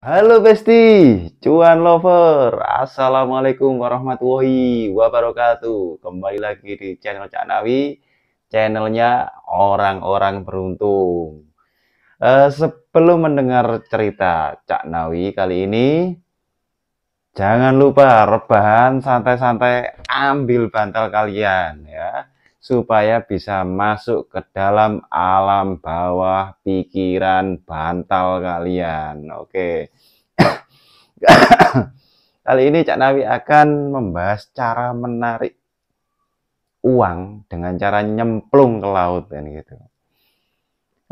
Halo Besti, cuan lover, assalamualaikum warahmatullahi wabarakatuh. Kembali lagi di channel Cak Nawi, channelnya orang-orang beruntung. Sebelum mendengar cerita Cak Nawi kali ini, jangan lupa rebahan santai-santai, ambil bantal kalian ya, supaya bisa masuk ke dalam alam bawah pikiran bantal kalian. Oke. Kali ini Cak Nawi akan membahas cara menarik uang dengan cara nyemplung ke laut kan gitu.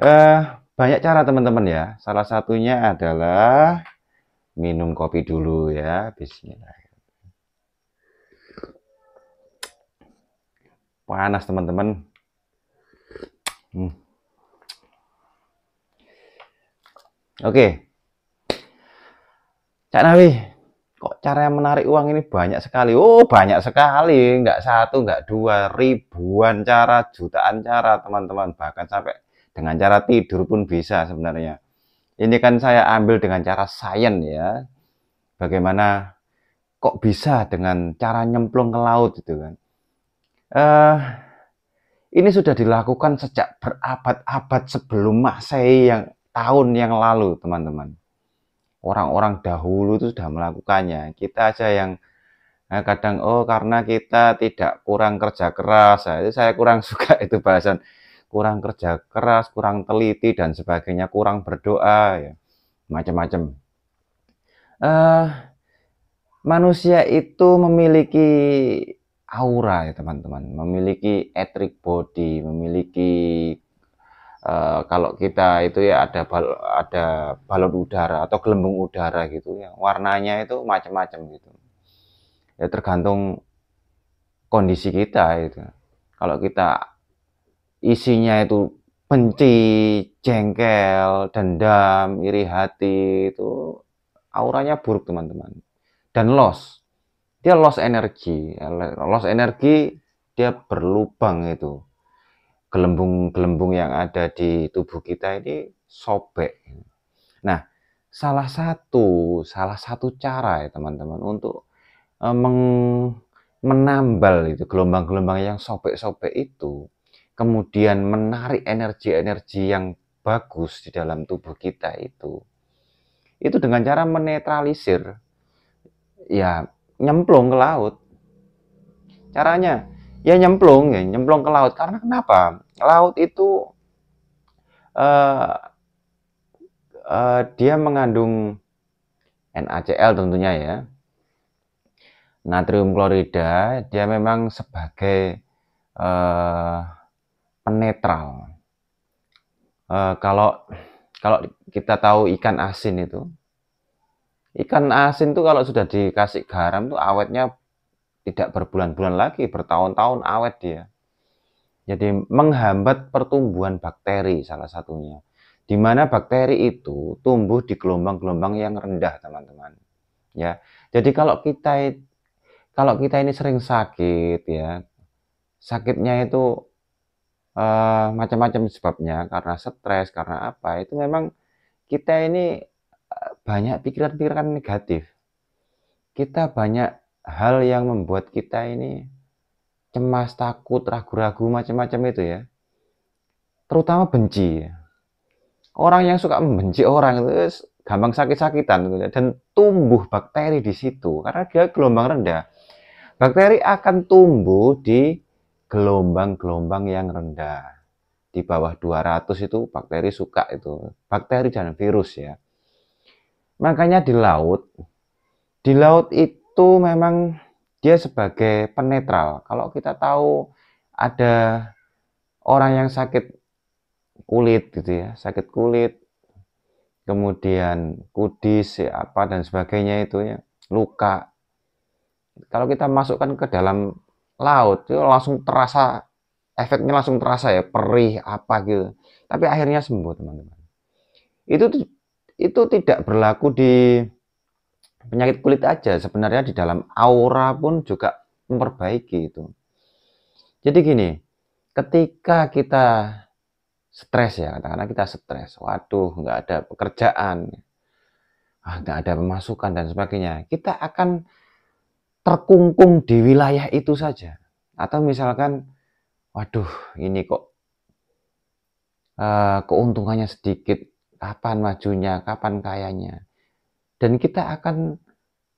Eh, Banyak cara teman-teman ya. Salah satunya adalah minum kopi dulu ya. Bismillah. Panas teman-teman. Hmm. Oke, Cak Nawi, kok cara yang menarik uang ini banyak sekali? Oh, banyak sekali. Nggak satu, nggak dua, ribuan cara, jutaan cara teman-teman. Bahkan sampai dengan cara tidur pun bisa sebenarnya. Ini kan saya ambil dengan cara sains ya. Bagaimana kok bisa dengan cara nyemplung ke laut itu kan. Eh, ini sudah dilakukan sejak berabad-abad sebelum Masehi yang tahun yang lalu, teman-teman. Orang-orang dahulu itu sudah melakukannya. Kita aja yang kadang karena kita tidak kurang kerja keras. Nah, itu saya kurang suka itu bahasan kurang kerja keras, kurang teliti dan sebagainya, kurang berdoa ya, macam-macam. Eh Manusia itu memiliki aura ya teman-teman, memiliki etheric body, memiliki kalau kita itu ya ada balon udara atau gelembung udara gitu ya, warnanya itu macam-macam gitu. Ya tergantung kondisi kita itu. Kalau kita isinya itu benci, jengkel, dendam, iri hati itu auranya buruk teman-teman. Dan loss. Dia loss energi, dia berlubang itu, gelembung-gelembung yang ada di tubuh kita ini sobek. Nah, salah satu cara ya teman-teman untuk menambal itu gelombang-gelombang yang sobek-sobek itu, kemudian menarik energi-energi yang bagus di dalam tubuh kita itu dengan cara menetralisir, ya nyemplung ke laut. Caranya ya nyemplung ke laut. Karena kenapa? Laut itu eh, dia mengandung NaCl tentunya ya, natrium klorida. Dia memang sebagai eh, penetral. Kalau kalau kita tahu ikan asin tuh kalau sudah dikasih garam tuh awetnya tidak berbulan-bulan lagi, bertahun-tahun awet dia. Jadi menghambat pertumbuhan bakteri salah satunya. Di mana bakteri itu tumbuh di gelombang-gelombang yang rendah, teman-teman. Ya. Jadi kalau kita ini sering sakit ya, sakitnya itu macam-macam sebabnya, karena stres, karena apa? Itu memang kita ini banyak pikiran-pikiran negatif. Kita banyak hal yang membuat kita ini cemas, takut, ragu-ragu macam-macam itu ya. Terutama benci. Orang yang suka membenci orang itu gampang sakit-sakitan gitu ya, dan tumbuh bakteri di situ karena dia gelombang rendah. Bakteri akan tumbuh di gelombang-gelombang yang rendah. Di bawah 200 itu bakteri suka itu. Bakteri dan virus ya. Makanya di laut itu memang dia sebagai penetral. Kalau kita tahu ada orang yang sakit kulit gitu ya, sakit kulit, kemudian kudis ya, apa dan sebagainya itu ya, luka. Kalau kita masukkan ke dalam laut itu langsung terasa, efeknya langsung terasa ya, perih apa gitu. Tapi akhirnya sembuh, teman-teman. Itu itu tidak berlaku di penyakit kulit aja, sebenarnya di dalam aura pun juga memperbaiki itu. Jadi gini, ketika kita stres ya, katakanlah kita stres, waduh nggak ada pekerjaan, nggak ada pemasukan dan sebagainya. Kita akan terkungkung di wilayah itu saja. Atau misalkan, waduh, ini kok keuntungannya sedikit, kapan majunya, kapan kayanya. Dan kita akan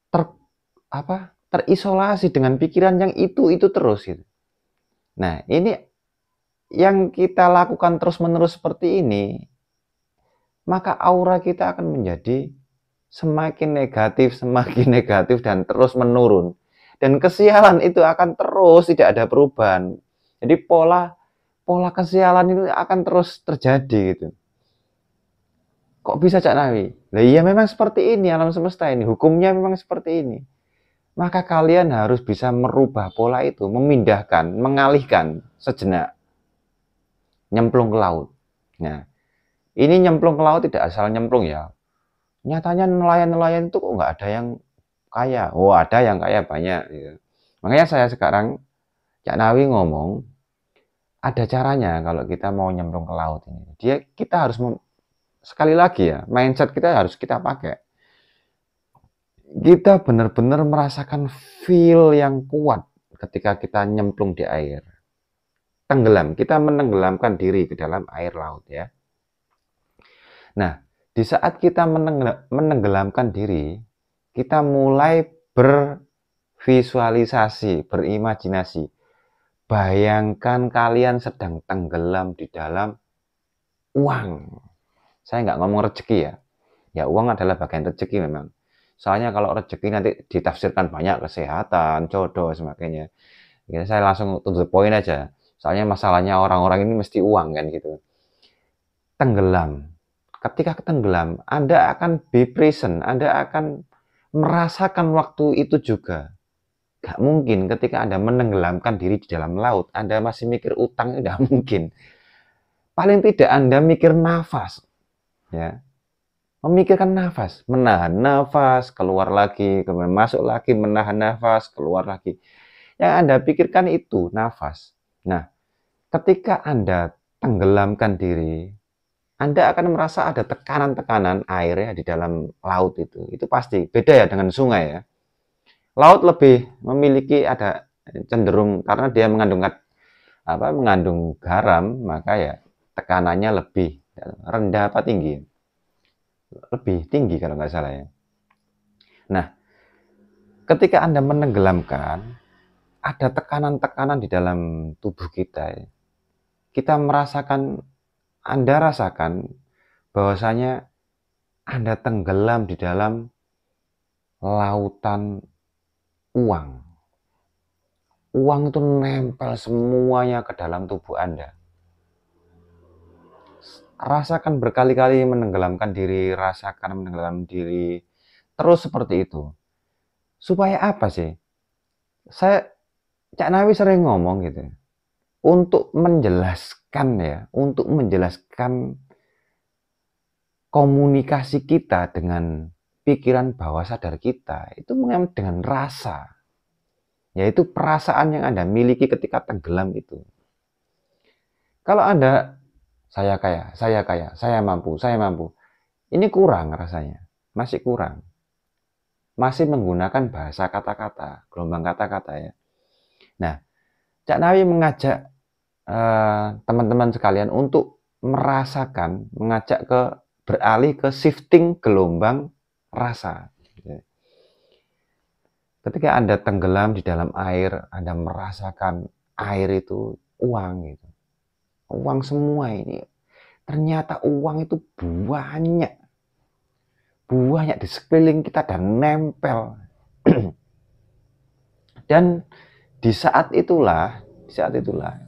ter, terisolasi dengan pikiran yang itu terus gitu. Nah, ini yang kita lakukan terus-menerus seperti ini, maka aura kita akan menjadi semakin negatif dan terus menurun. Dan kesialan itu akan terus tidak ada perubahan. Jadi pola kesialan itu akan terus terjadi gitu. Kok bisa Cak Nawi? Nah iya memang seperti ini alam semesta ini, hukumnya memang seperti ini. Maka kalian harus bisa merubah pola itu, memindahkan, mengalihkan sejenak. Nyemplung ke laut. Nah, ini nyemplung ke laut tidak asal nyemplung ya. Nyatanya nelayan-nelayan itu kok nggak ada yang kaya. Oh ada yang kaya banyak. Gitu. Makanya saya sekarang, Cak Nawi ngomong, ada caranya kalau kita mau nyemplung ke laut ini. Kita harus sekali lagi ya, mindset kita harus kita pakai. Kita benar-benar merasakan feel yang kuat ketika kita nyemplung di air. Tenggelam, kita menenggelamkan diri ke dalam air laut ya. Nah, di saat kita menenggelamkan diri, kita mulai bervisualisasi, berimajinasi. Bayangkan kalian sedang tenggelam di dalam uang. Saya nggak ngomong rezeki ya. Ya uang adalah bagian rezeki memang. Soalnya kalau rezeki nanti ditafsirkan banyak, kesehatan, jodoh, sebagainya. Ya, saya langsung to the point aja. Soalnya masalahnya orang-orang ini mesti uang kan gitu. Tenggelam. Ketika tenggelam, Anda akan be present, Anda akan merasakan waktu itu juga. Gak mungkin ketika Anda menenggelamkan diri di dalam laut, Anda masih mikir utang, tidak mungkin. Paling tidak Anda mikir nafas. Ya, memikirkan nafas, menahan nafas, keluar lagi, kemudian masuk lagi, menahan nafas, keluar lagi. Yang Anda pikirkan itu nafas. Nah, ketika Anda tenggelamkan diri, Anda akan merasa ada tekanan-tekanan air ya di dalam laut itu. Itu pasti beda ya dengan sungai ya. Laut lebih memiliki ada cenderung karena dia mengandung garam, maka ya tekanannya lebih rendah apa tinggi? Lebih tinggi kalau nggak salah ya. Nah, ketika Anda menenggelamkan, ada tekanan-tekanan di dalam tubuh kita. Kita merasakan, Anda rasakan bahwasanya Anda tenggelam di dalam lautan uang. Uang itu nempel semuanya ke dalam tubuh Anda. Rasakan berkali-kali menenggelamkan diri, rasakan menenggelamkan diri. Terus seperti itu. Supaya apa sih? Cak Nawi sering ngomong gitu. Untuk menjelaskan komunikasi kita dengan pikiran bawah sadar kita, itu dengan rasa. Yaitu perasaan yang Anda miliki ketika tenggelam itu. Kalau Anda, saya kaya, saya mampu. Ini kurang rasanya, masih kurang. Masih menggunakan bahasa kata-kata, gelombang kata-kata ya. Nah, Cak Nawi mengajak teman-teman sekalian untuk merasakan, beralih ke shifting gelombang rasa. Ketika Anda tenggelam di dalam air, Anda merasakan air itu uang gitu. Uang semua ini. Ternyata uang itu banyak. Banyak di sekeliling kita dan nempel. Dan di saat itulah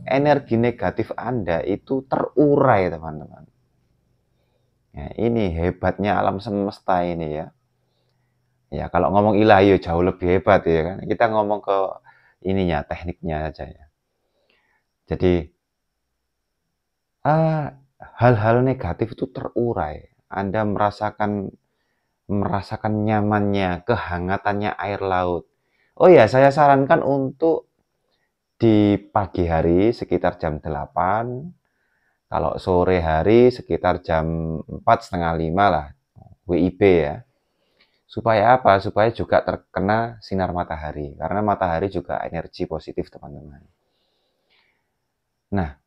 energi negatif Anda itu terurai, teman-teman. Ya, ini hebatnya alam semesta ini ya. Ya, kalau ngomong ilahi jauh lebih hebat ya kan. Kita ngomong ke ininya, tekniknya saja ya. Jadi hal-hal negatif itu terurai. Anda merasakan nyamannya, kehangatannya air laut. Oh ya, saya sarankan untuk di pagi hari sekitar jam 8, kalau sore hari sekitar jam 4, setengah 5 lah, WIB ya. Supaya apa? Supaya juga terkena sinar matahari, karena matahari juga energi positif, teman-teman. Nah,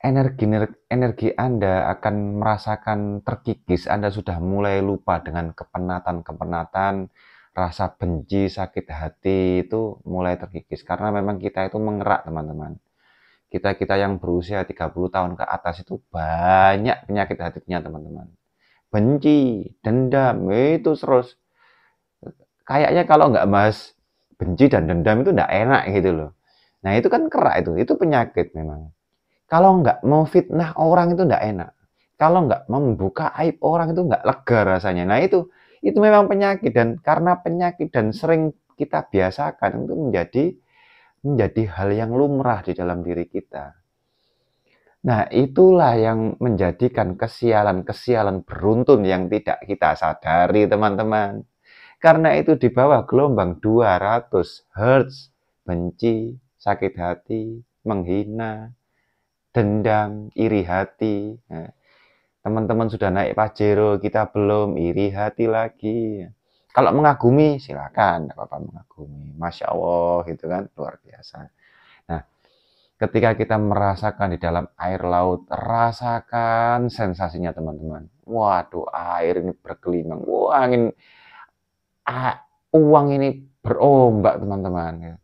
energi Anda akan merasakan terkikis, Anda sudah mulai lupa dengan kepenatan-kepenatan, rasa benci, sakit hati itu mulai terkikis. Karena memang kita itu mengerak, teman-teman. Kita-kita yang berusia 30 tahun ke atas itu banyak penyakit hatinya, teman-teman. Benci, dendam, itu terus. Kayaknya kalau nggak bahas benci dan dendam itu nggak enak gitu loh. Nah, itu kan kerak itu penyakit memang. Kalau nggak mau fitnah orang itu nggak enak. Kalau nggak membuka aib orang itu nggak lega rasanya. Nah, itu memang penyakit, dan karena penyakit dan sering kita biasakan itu menjadi hal yang lumrah di dalam diri kita. Nah, itulah yang menjadikan kesialan-kesialan beruntun yang tidak kita sadari, teman-teman. Karena itu di bawah gelombang 200 Hz, benci, sakit hati, menghina, dendam, iri hati. Nah, teman-teman sudah naik Pajero, kita belum, iri hati lagi. Kalau mengagumi, silakan, tidak apa-apa mengagumi. Masya Allah, gitu kan, luar biasa. Nah, ketika kita merasakan di dalam air laut, rasakan sensasinya, teman-teman. Waduh, air ini bergelimang. Wah, uang ini berombak, teman-teman.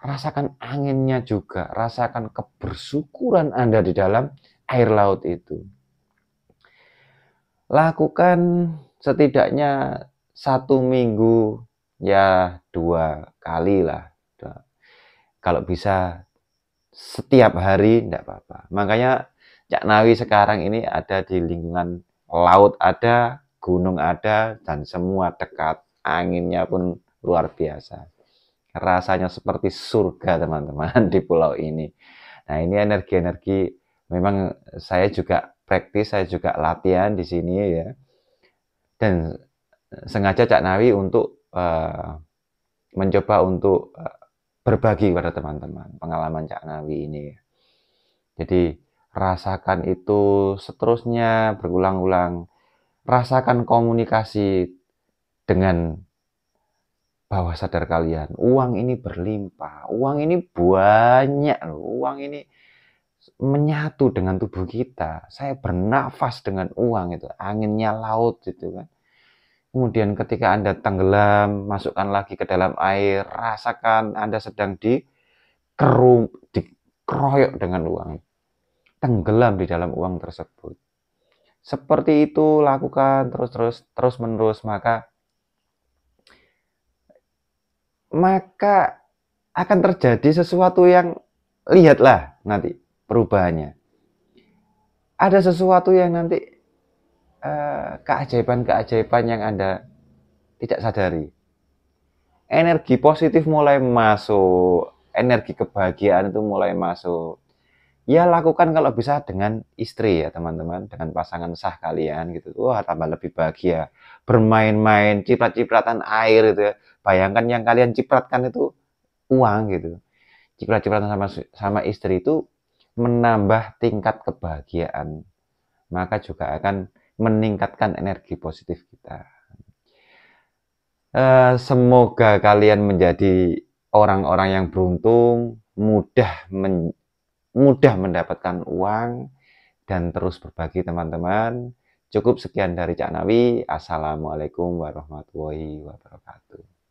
Rasakan anginnya juga, rasakan kebersyukuran Anda di dalam air laut itu. Lakukan setidaknya 1 minggu, ya 2 kali lah. Kalau bisa setiap hari, tidak apa-apa. Makanya Cak Nawi sekarang ini ada di lingkungan laut ada, gunung ada, dan semua dekat. Anginnya pun luar biasa. Rasanya seperti surga, teman-teman, di pulau ini. Nah, ini energi-energi memang saya juga praktis, saya juga latihan di sini ya. Dan sengaja Cak Nawi untuk mencoba untuk berbagi kepada teman-teman pengalaman Cak Nawi ini. Jadi rasakan itu seterusnya berulang-ulang. Rasakan komunikasi dengan bawah sadar kalian. Uang ini berlimpah, uang ini banyak loh, uang ini menyatu dengan tubuh kita. Saya bernafas dengan uang itu, anginnya laut gitu kan. Kemudian ketika Anda tenggelam, masukkan lagi ke dalam air, rasakan Anda sedang dikeroyok dengan uang. Tenggelam di dalam uang tersebut. Seperti itu lakukan terus menerus, maka akan terjadi sesuatu yang, lihatlah nanti perubahannya. Ada sesuatu yang nanti keajaiban-keajaiban yang Anda tidak sadari. Energi positif mulai masuk, energi kebahagiaan itu mulai masuk. Ya, lakukan kalau bisa dengan istri ya, teman-teman, dengan pasangan sah kalian gitu. Wah, tambah lebih bahagia. Bermain-main, ciprat-cipratan air gitu ya. Bayangkan yang kalian cipratkan itu uang gitu. Ciprat-cipratan sama istri itu menambah tingkat kebahagiaan. Maka juga akan meningkatkan energi positif kita. Semoga kalian menjadi orang-orang yang beruntung, mudah mendapatkan uang, dan terus berbagi, teman-teman. Cukup sekian dari Cak Nawi. Assalamualaikum warahmatullahi wabarakatuh.